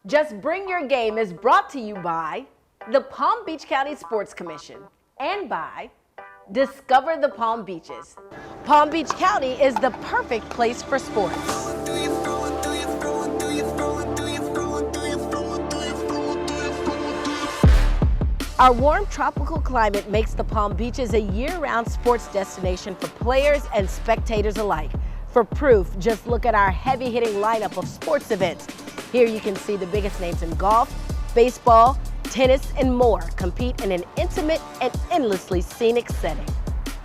Just Bring Your Game is brought to you by the Palm Beach County Sports Commission and by Discover the Palm Beaches. Palm Beach County is the perfect place for sports. Our warm tropical climate makes the Palm Beaches a year-round sports destination for players and spectators alike. For proof, just look at our heavy-hitting lineup of sports events. Here you can see the biggest names in golf, baseball, tennis, and more compete in an intimate and endlessly scenic setting.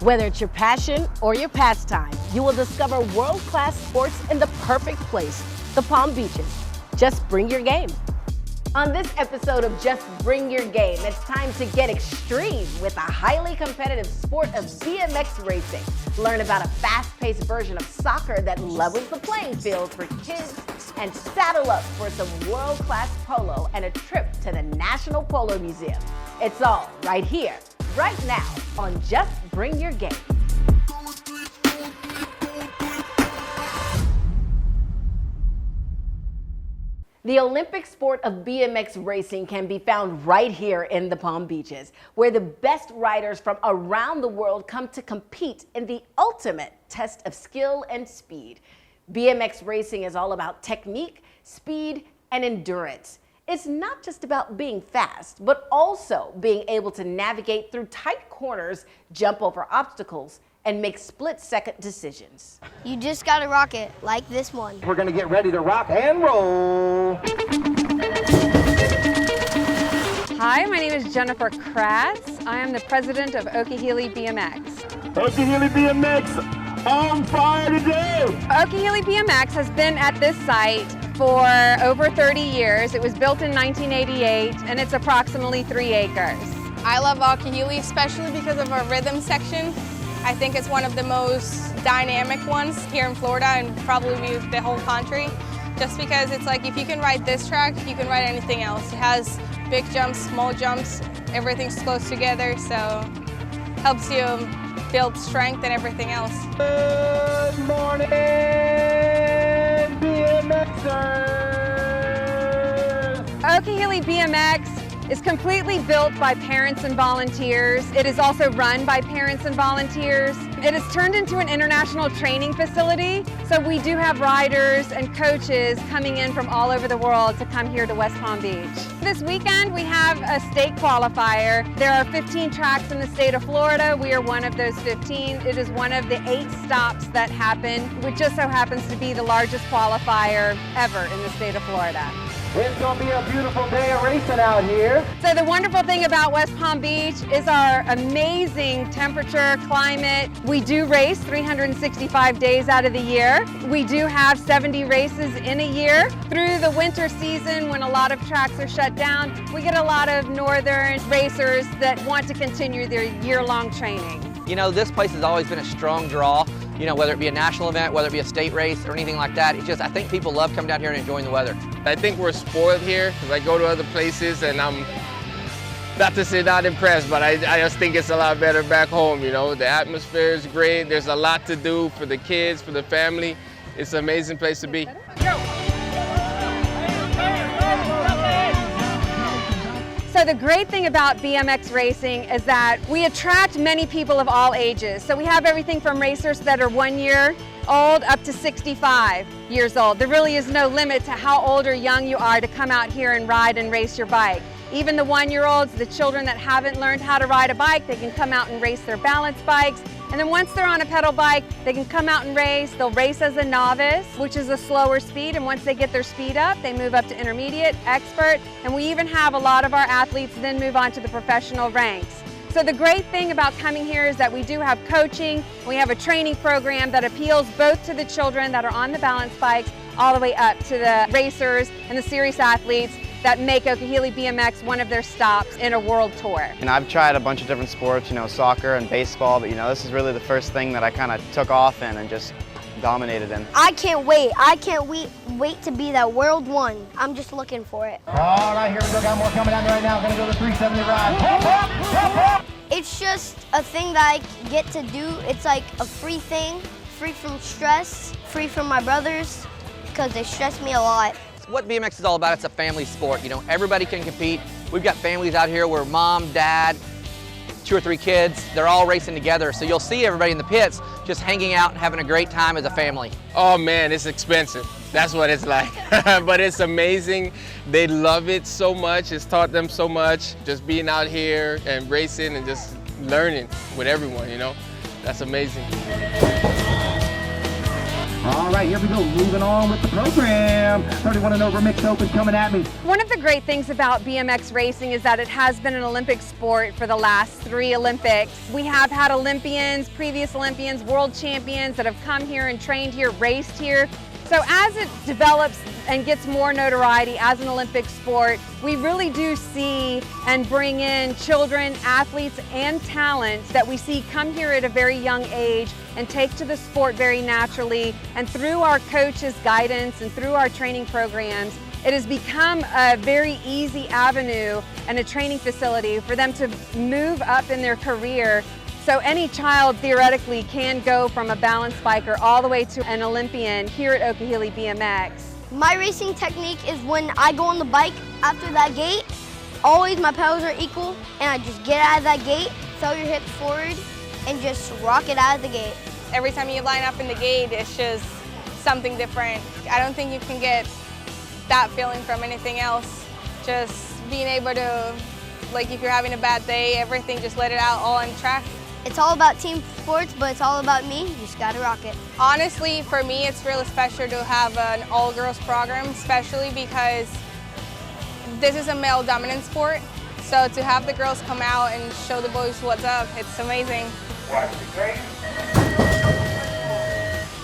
Whether it's your passion or your pastime, you will discover world-class sports in the perfect place, the Palm Beaches. Just bring your game. On this episode of Just Bring Your Game, it's time to get extreme with a highly competitive sport of BMX racing. Learn about a fast-paced version of soccer that levels the playing field for kids, and saddle up for some world-class polo and a trip to the National Polo Museum. It's all right here, right now on Just Bring Your Game. The Olympic sport of BMX racing can be found right here in the Palm Beaches, where the best riders from around the world come to compete in the ultimate test of skill and speed. BMX racing is all about technique, speed, and endurance. It's not just about being fast, but also being able to navigate through tight corners, jump over obstacles, and make split-second decisions. You just gotta rock it, like this one. We're gonna get ready to rock and roll. Hi, my name is Jennifer Kratz. I am the president of Okeechobee BMX. Okeechobee BMX on fire today! Okeechobee BMX has been at this site for over 30 years. It was built in 1988 and it's approximately 3 acres. I love Okeechobee, especially because of our rhythm section. I think it's one of the most dynamic ones here in Florida and probably the whole country. Just because it's like if you can ride this track, you can ride anything else. It has big jumps, small jumps, everything's close together, so helps you build strength and everything else. Good morning, BMXers! Okeechobee BMX is completely built by parents and volunteers. It is also run by parents and volunteers. It has turned into an international training facility, so we do have riders and coaches coming in from all over the world to come here to West Palm Beach. This weekend we have a state qualifier. There are 15 tracks in the state of Florida. We are one of those 15. It is one of the 8 stops that happen, which just so happens to be the largest qualifier ever in the state of Florida. It's gonna be a beautiful day of racing out here. So the wonderful thing about West Palm Beach is our amazing temperature, climate. We do race 365 days out of the year. We do have 70 races in a year. Through the winter season, when a lot of tracks are shut down, we get a lot of northern racers that want to continue their year-long training. You know, this place has always been a strong draw, you know, whether it be a national event, whether it be a state race or anything like that. It's just, I think people love coming down here and enjoying the weather. I think we're spoiled here because I go to other places and I'm, not to say not impressed, but I just think it's a lot better back home, you know. The atmosphere is great. There's a lot to do for the kids, for the family. It's an amazing place to be. So the great thing about BMX racing is that we attract many people of all ages. So we have everything from racers that are 1 year old up to 65 years old. There really is no limit to how old or young you are to come out here and ride and race your bike. Even the 1-year-olds, the children that haven't learned how to ride a bike, they can come out and race their balance bikes. And then once they're on a pedal bike, they can come out and race. They'll race as a novice, which is a slower speed. And once they get their speed up, they move up to intermediate, expert. And we even have a lot of our athletes then move on to the professional ranks. So the great thing about coming here is that we do have coaching. We have a training program that appeals both to the children that are on the balance bikes all the way up to the racers and the serious athletes that make Okeechobee BMX one of their stops in a world tour. And I've tried a bunch of different sports, you know, soccer and baseball, but you know, this is really the first thing that I kind of took off in and just dominated in. I can't wait. I can't wait to be that world one. I'm just looking for it. All right, here we go. Got more coming down right now. Gonna go to 370 ride. Hop, hop, hop, hop. It's just a thing that I get to do. It's like a free thing, free from stress, free from my brothers, because they stress me a lot. what BMX is all about, it's a family sport. You know, everybody can compete. We've got families out here where mom, dad, 2 or 3 kids, they're all racing together. So you'll see everybody in the pits just hanging out and having a great time as a family. Oh man, it's expensive. That's what it's like. But it's amazing. They love it so much. It's taught them so much. Just being out here and racing and just learning with everyone, you know? That's amazing. All right, here we go. Moving on with the program. 31 and over mixed open coming at me. One of the great things about BMX racing is that it has been an Olympic sport for the last 3 Olympics. We have had Olympians, previous Olympians, world champions that have come here and trained here, raced here. So as it develops and gets more notoriety as an Olympic sport, we really do see and bring in children, athletes, and talent that we see come here at a very young age and take to the sport very naturally. And through our coaches' guidance and through our training programs, it has become a very easy avenue and a training facility for them to move up in their career. So any child theoretically can go from a balance biker all the way to an Olympian here at Okehilly BMX. My racing technique is when I go on the bike after that gate, always my pedals are equal, and I just get out of that gate, throw your hips forward, and just rock it out of the gate. Every time you line up in the gate, it's just something different. I don't think you can get that feeling from anything else. Just being able to, like if you're having a bad day, everything, just let it out all on track. It's all about team sports, but it's all about me. You just gotta rock it. Honestly, for me, it's really special to have an all-girls program, especially because this is a male-dominant sport. So to have the girls come out and show the boys what's up, it's amazing.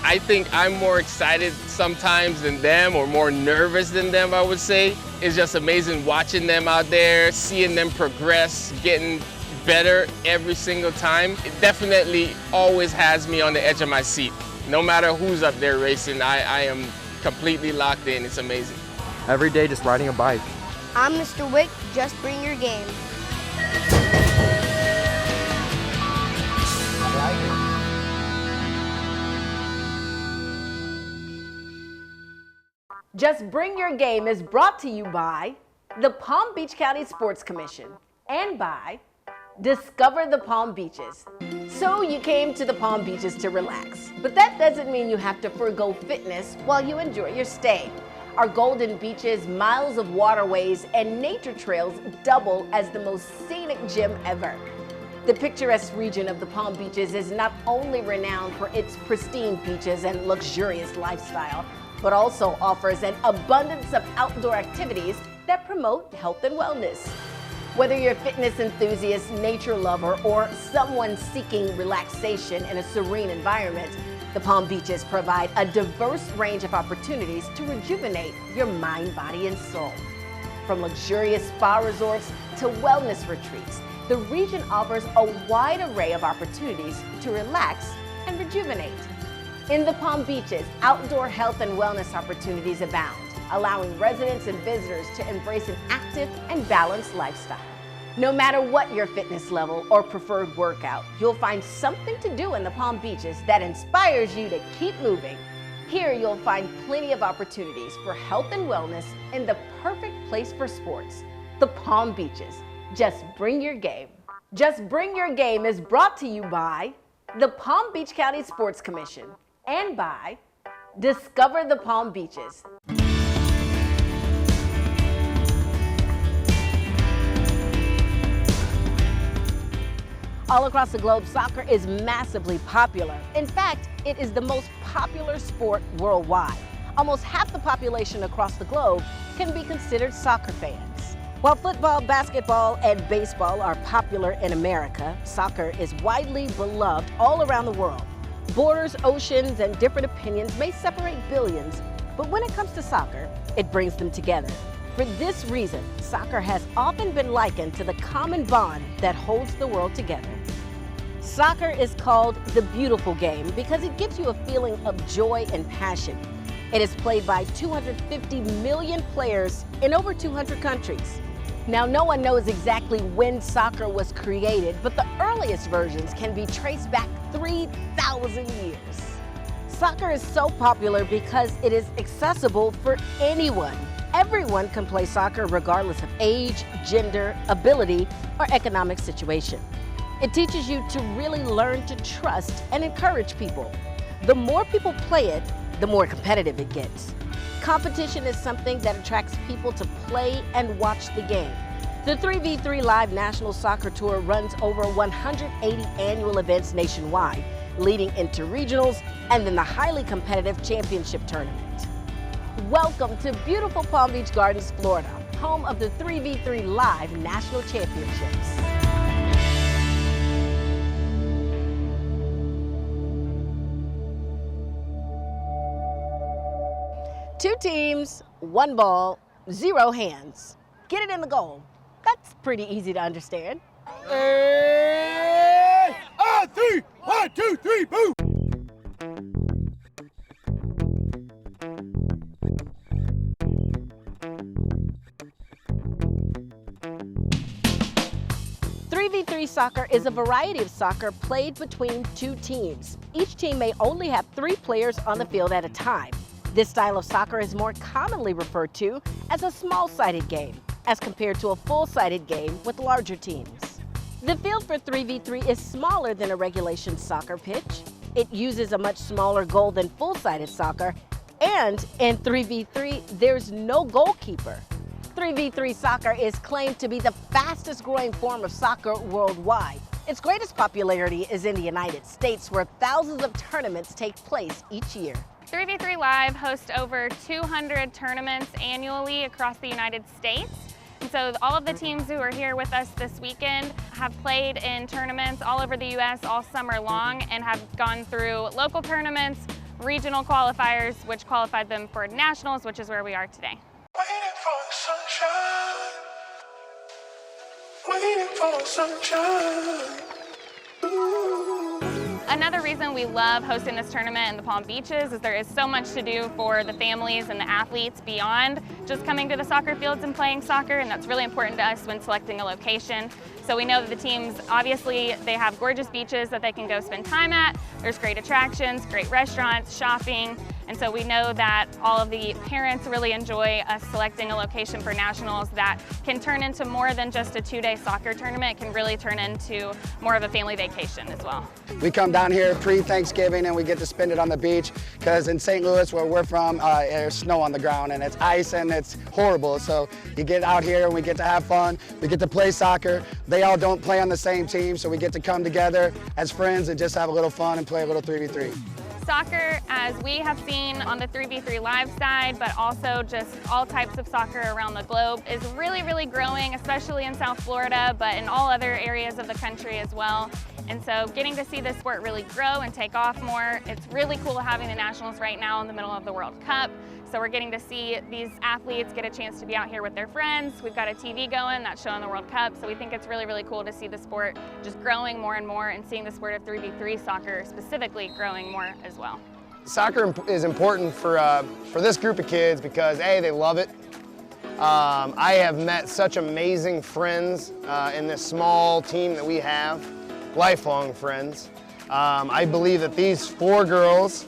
I think I'm more excited sometimes than them, or more nervous than them, I would say. It's just amazing watching them out there, seeing them progress, getting better every single time. It definitely always has me on the edge of my seat. No matter who's up there racing, I am completely locked in. It's amazing. Every day just riding a bike. I'm Mr. Wick, just bring your game. Just Bring Your Game is brought to you by the Palm Beach County Sports Commission and by Discover the Palm Beaches. So you came to the Palm Beaches to relax, but that doesn't mean you have to forego fitness while you enjoy your stay. Our golden beaches, miles of waterways, and nature trails double as the most scenic gym ever. The picturesque region of the Palm Beaches is not only renowned for its pristine beaches and luxurious lifestyle, but also offers an abundance of outdoor activities that promote health and wellness. Whether you're a fitness enthusiast, nature lover, or someone seeking relaxation in a serene environment, the Palm Beaches provide a diverse range of opportunities to rejuvenate your mind, body, and soul. From luxurious spa resorts to wellness retreats, the region offers a wide array of opportunities to relax and rejuvenate. In the Palm Beaches, outdoor health and wellness opportunities abound, allowing residents and visitors to embrace an active and balanced lifestyle. No matter what your fitness level or preferred workout, you'll find something to do in the Palm Beaches that inspires you to keep moving. Here you'll find plenty of opportunities for health and wellness in the perfect place for sports, the Palm Beaches. Just bring your game. Just Bring Your Game is brought to you by the Palm Beach County Sports Commission and by Discover the Palm Beaches. All across the globe, soccer is massively popular. In fact, it is the most popular sport worldwide. Almost half the population across the globe can be considered soccer fans. While football, basketball, and baseball are popular in America, soccer is widely beloved all around the world. Borders, oceans, and different opinions may separate billions, but when it comes to soccer, it brings them together. For this reason, soccer has often been likened to the common bond that holds the world together. Soccer is called the beautiful game because it gives you a feeling of joy and passion. It is played by 250 million players in over 200 countries. Now, no one knows exactly when soccer was created, but the earliest versions can be traced back 3,000 years. Soccer is so popular because it is accessible for anyone. Everyone can play soccer regardless of age, gender, ability, or economic situation. It teaches you to really learn to trust and encourage people. The more people play it, the more competitive it gets. Competition is something that attracts people to play and watch the game. The 3v3 Live National Soccer Tour runs over 180 annual events nationwide, leading into regionals and then the highly competitive championship tournament. Welcome to beautiful Palm Beach Gardens, Florida, home of the 3v3 Live National Championships. Two teams, one ball, 0 hands. Get it in the goal. That's pretty easy to understand. Hey, on three, 1, 2, 3, boom! Soccer is a variety of soccer played between two teams. Each team may only have 3 players on the field at a time. This style of soccer is more commonly referred to as a small-sided game, as compared to a full-sided game with larger teams. The field for 3v3 is smaller than a regulation soccer pitch. It uses a much smaller goal than full-sided soccer, and in 3v3, there's no goalkeeper. 3v3 soccer is claimed to be the fastest growing form of soccer worldwide. Its greatest popularity is in the United States, where thousands of tournaments take place each year. 3v3 Live hosts over 200 tournaments annually across the United States. And so all of the teams who are here with us this weekend have played in tournaments all over the U.S. all summer long and have gone through local tournaments, regional qualifiers, which qualified them for nationals, which is where we are today. Waiting for the sunshine. Ooh. Another reason we love hosting this tournament in the Palm Beaches is there is so much to do for the families and the athletes beyond just coming to the soccer fields and playing soccer, and that's really important to us when selecting a location. So we know that the teams, obviously, they have gorgeous beaches that they can go spend time at. There's great attractions, great restaurants, shopping, and so we know that all of the parents really enjoy us selecting a location for nationals that can turn into more than just a 2-day soccer tournament. It can really turn into more of a family vacation as well. We come down here pre-Thanksgiving and we get to spend it on the beach, because in St. Louis, where we're from, there's snow on the ground and it's ice and it's horrible. So you get out here and we get to have fun. We get to play soccer. They all don't play on the same team, so we get to come together as friends and just have a little fun and play a little 3v3. Soccer, as we have seen on the 3v3 Live side, but also just all types of soccer around the globe, is really, really growing, especially in South Florida, but in all other areas of the country as well. And so getting to see this sport really grow and take off more, it's really cool having the Nationals right now in the middle of the World Cup. So we're getting to see these athletes get a chance to be out here with their friends. We've got a TV going that's showing the World Cup, so we think it's really, really cool to see the sport just growing more and more, and seeing the sport of 3v3 soccer specifically growing more as well. Soccer is important for this group of kids because A, they love it. I have met such amazing friends in this small team that we have, lifelong friends. I believe that these 4 girls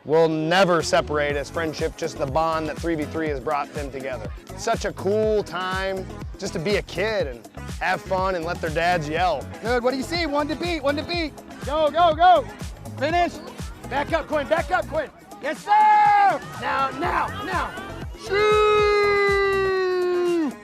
will never separate as friendship, just the bond that 3v3 has brought them together. Such a cool time just to be a kid and have fun and let their dads yell. Good, what do you see? 1 to beat, 1 to beat. Go, go, go. Finish. Back up, Quinn, back up, Quinn. Yes, sir! Now. Shoot!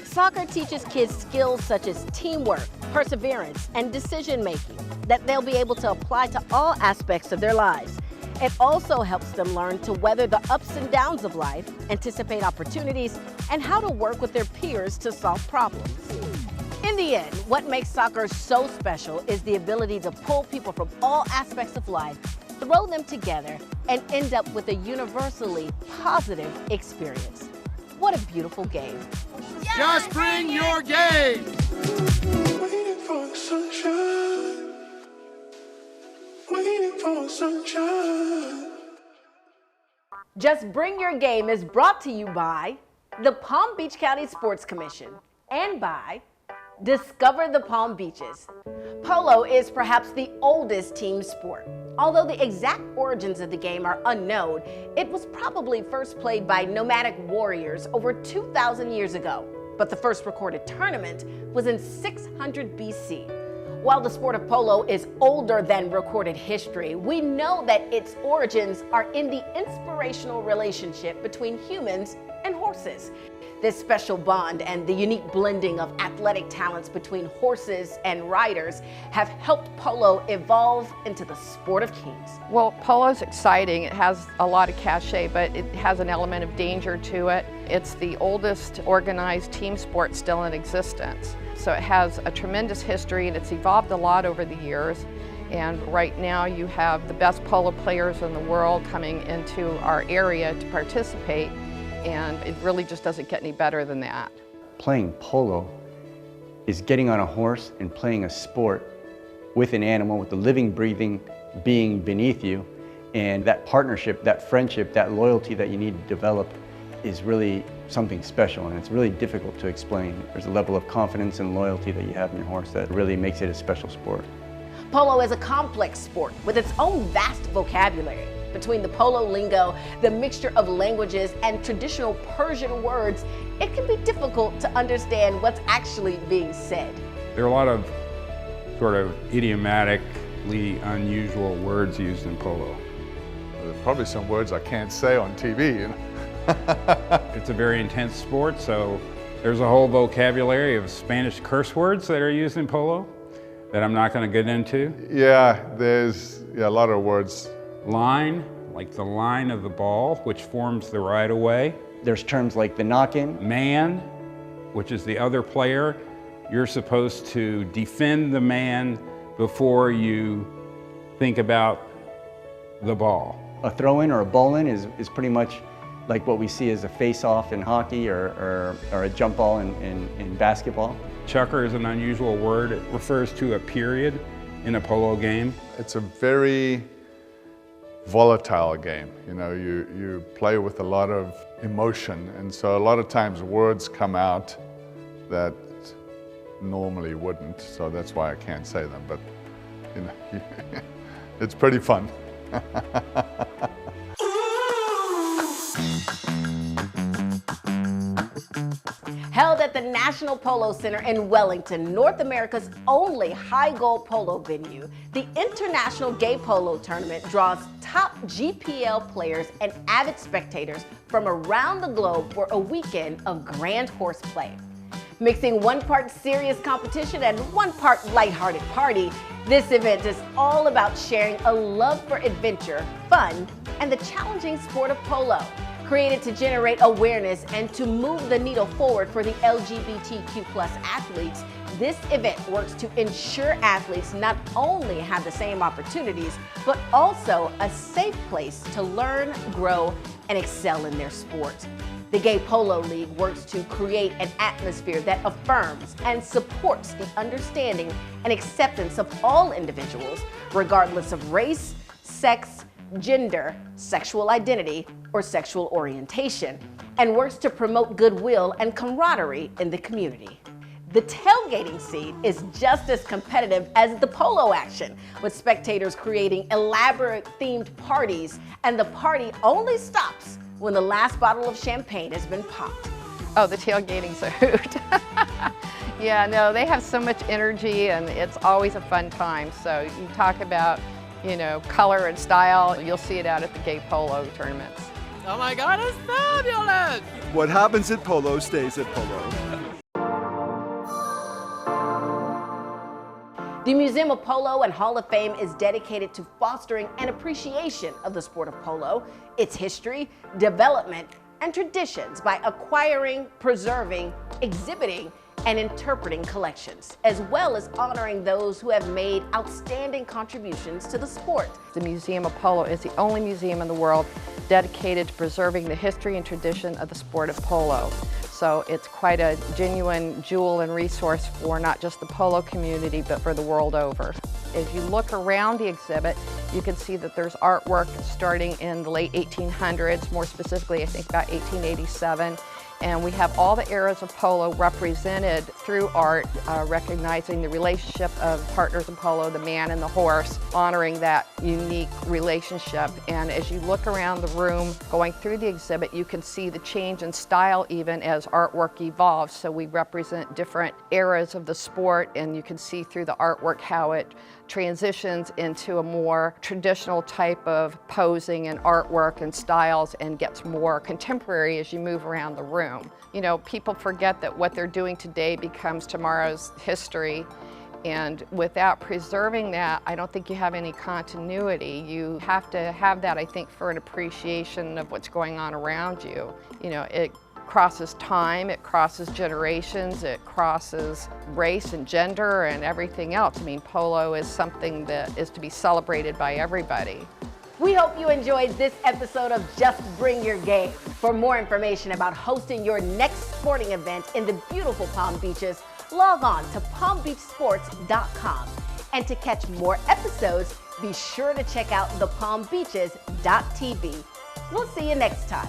Soccer teaches kids skills such as teamwork, perseverance, and decision-making that they'll be able to apply to all aspects of their lives. It also helps them learn to weather the ups and downs of life, anticipate opportunities, and how to work with their peers to solve problems. In the end, what makes soccer so special is the ability to pull people from all aspects of life, throw them together, and end up with a universally positive experience. What a beautiful game. Just bring your game. Waiting for the sunshine. Waiting for the sunshine. Just Bring Your Game is brought to you by the Palm Beach County Sports Commission and by Discover the Palm Beaches. Polo is perhaps the oldest team sport. Although the exact origins of the game are unknown, it was probably first played by nomadic warriors over 2,000 years ago. But the first recorded tournament was in 600 BC. While the sport of polo is older than recorded history, we know that its origins are in the inspirational relationship between humans and horses. This special bond and the unique blending of athletic talents between horses and riders have helped polo evolve into the sport of kings. Well, polo's exciting. It has a lot of cachet, but it has an element of danger to it. It's the oldest organized team sport still in existence. So it has a tremendous history and it's evolved a lot over the years. And right now you have the best polo players in the world coming into our area to participate. And it really just doesn't get any better than that. Playing polo is getting on a horse and playing a sport with an animal, with a living, breathing being beneath you. And that partnership, that friendship, that loyalty that you need to develop is really something special, and it's really difficult to explain. There's a level of confidence and loyalty that you have in your horse that really makes it a special sport. Polo is a complex sport with its own vast vocabulary. Between the polo lingo, the mixture of languages, and traditional Persian words, it can be difficult to understand what's actually being said. There are a lot of sort of idiomatically unusual words used in polo. There's probably some words I can't say on TV. You know? It's a very intense sport, so there's a whole vocabulary of Spanish curse words that are used in polo that I'm not going to get into. Yeah, there's a lot of words. Line, like the line of the ball, which forms the right of way. There's terms like the knock-in. Man, which is the other player. You're supposed to defend the man before you think about the ball. A throw-in or a ball-in is pretty much like what we see as a face-off in hockey or a jump ball in basketball. Chukker is an unusual word. It refers to a period in a polo game. It's a very volatile game. You know, you play with a lot of emotion, and so a lot of times words come out that normally wouldn't, so that's why I can't say them, but you know, it's pretty fun. Held at the National Polo Center in Wellington, North America's only high-goal polo venue, the International Gay Polo Tournament draws top GPL players and avid spectators from around the globe for a weekend of grand horseplay. Mixing one part serious competition and one part lighthearted party, this event is all about sharing a love for adventure, fun, and the challenging sport of polo. Created to generate awareness and to move the needle forward for the LGBTQ+ athletes, this event works to ensure athletes not only have the same opportunities, but also a safe place to learn, grow, and excel in their sport. The Gay Polo League works to create an atmosphere that affirms and supports the understanding and acceptance of all individuals, regardless of race, sex, gender, sexual identity, or sexual orientation, and works to promote goodwill and camaraderie in the community. The tailgating scene is just as competitive as the polo action, with spectators creating elaborate themed parties, and the party only stops when the last bottle of champagne has been popped. Oh, the tailgating's a hoot. Yeah, no, they have so much energy and it's always a fun time. So you talk about, you know, color and style, you'll see it out at the Gay Polo tournaments. Oh my God, it's fabulous! What happens at polo stays at polo. The Museum of Polo and Hall of Fame is dedicated to fostering an appreciation of the sport of polo, its history, development, and traditions by acquiring, preserving, exhibiting, and interpreting collections, as well as honoring those who have made outstanding contributions to the sport. The Museum of Polo is the only museum in the world dedicated to preserving the history and tradition of the sport of polo. So it's quite a genuine jewel and resource for not just the polo community, but for the world over. As you look around the exhibit, you can see that there's artwork starting in the late 1800s, more specifically I think about 1887. And we have all the eras of polo represented through art, recognizing the relationship of partners in polo, the man and the horse, honoring that unique relationship. And as you look around the room, going through the exhibit, you can see the change in style even as artwork evolves. So we represent different eras of the sport, and you can see through the artwork how it transitions into a more traditional type of posing and artwork and styles and gets more contemporary as you move around the room. You know, people forget that what they're doing today becomes tomorrow's history, and without preserving that, I don't think you have any continuity. You have to have that, I think, for an appreciation of what's going on around you. You know, it crosses time, it crosses generations, it crosses race and gender and everything else. I mean, polo is something that is to be celebrated by everybody. We hope you enjoyed this episode of Just Bring Your Game. For more information about hosting your next sporting event in the beautiful Palm Beaches, log on to palmbeachsports.com. And to catch more episodes, be sure to check out thepalmbeaches.tv. We'll see you next time.